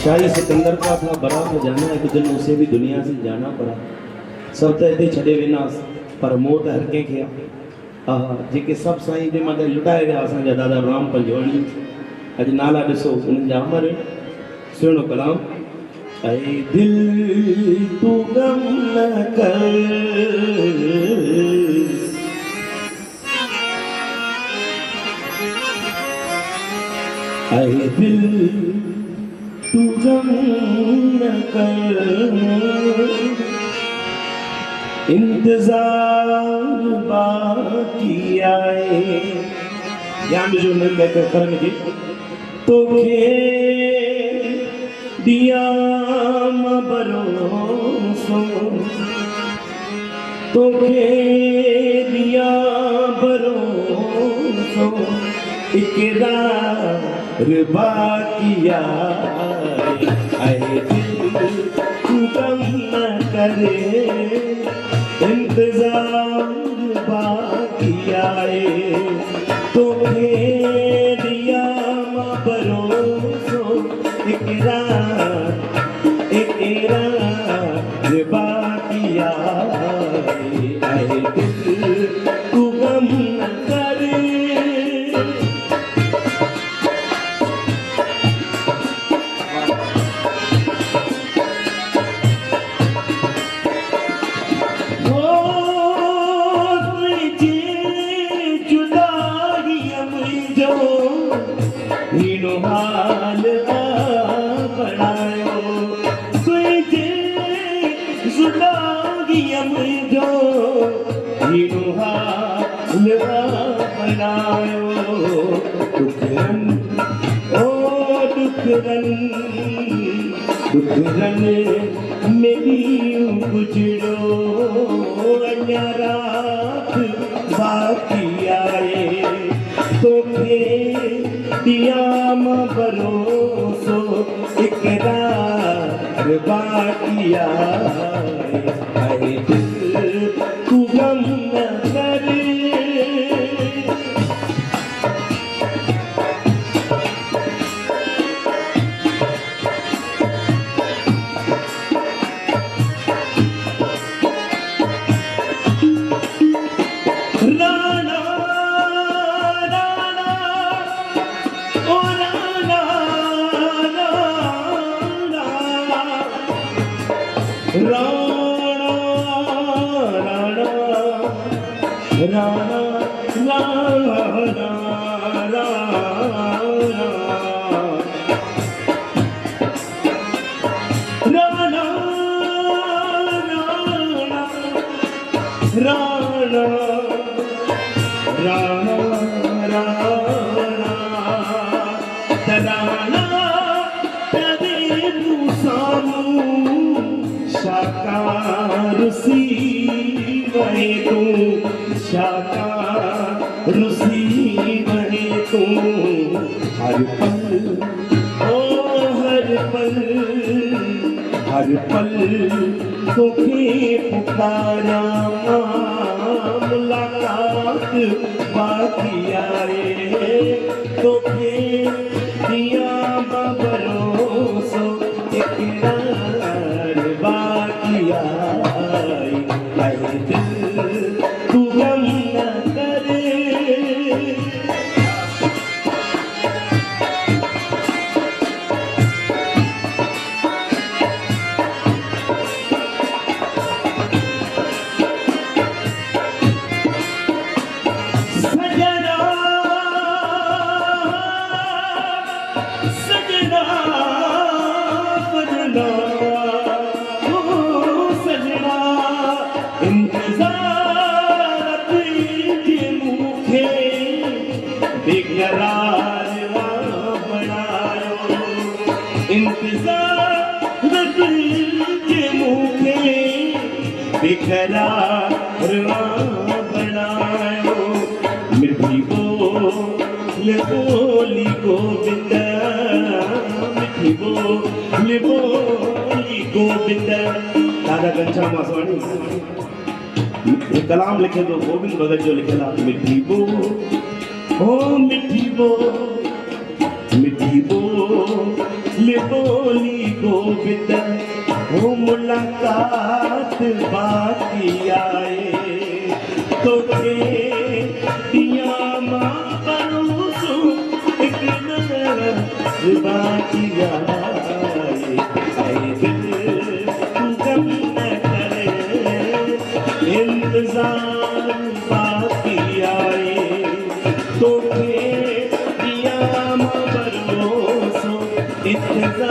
शाही सिकंदर का था बड़ा खजाना, एक दिन उसे भी दुनिया से जाना पड़ा। सब ते छड़े विनाश पर मोत हर कंहिंखे जेके सब साईं जे मथे लुटाए विया असांजा दादा राम पंजवाणी। अॼु नाला ॾिसो उन्हनि जा अमर। सुहिणो कलाम। ऐ दिल तू गम न कर, ऐ दिल तू गम न कर, इंतजार बाकी आए। ध्यान जो न कहकर करन जी तोखे दिया भरोसो, तोखे दिया भरोसो, इकरार बाकी आए। दिल तू गम न करे, इंतजार बाकी आए। तोखे दिया भरोसो, इकरार बाकी आए। दिल तू गम न करे। हीनो हाल बनायो तुझे जुदाई मुझो, हीनो हाल बनायो। दुखरन ओ दुखरन, दुखरन मेरी गुजरो, अञा रात बाकी आए। तोखे दिया भरोसो, इकरार बाकी आए। दिल तू गम न करे। रुसी वहे तू, शाका रुसी वहे तू। हर पल ओ हर पल, हर पल तोखे पुकारा, मुलाकात बाकी आए। तोखे दिया भरोसो, इकरार बाकी आए। दिल तू गम न करे। सजना सजना सजना ओ सजना, इंतजार तुझे मुखे बेकरार बनायो। इंतजार तुझे मुखे बेकरार बनायो। मिठी बोली गोविंद, मिठी बोली गोविंद। दादा घनश्याम वासवाणी कलाम लिखे तो गोविंद भगत जो लिखेला। मिठी बो ओ मिठी बो, मिठी बो लिबोली गोविंद हो मुलाकात बाकी आए तो के दिया माँ परूसू एक नजर बाकी आए दिल तू गम न करे इंतजार बाकी आए तो के दिया माँ परूसू इंतजार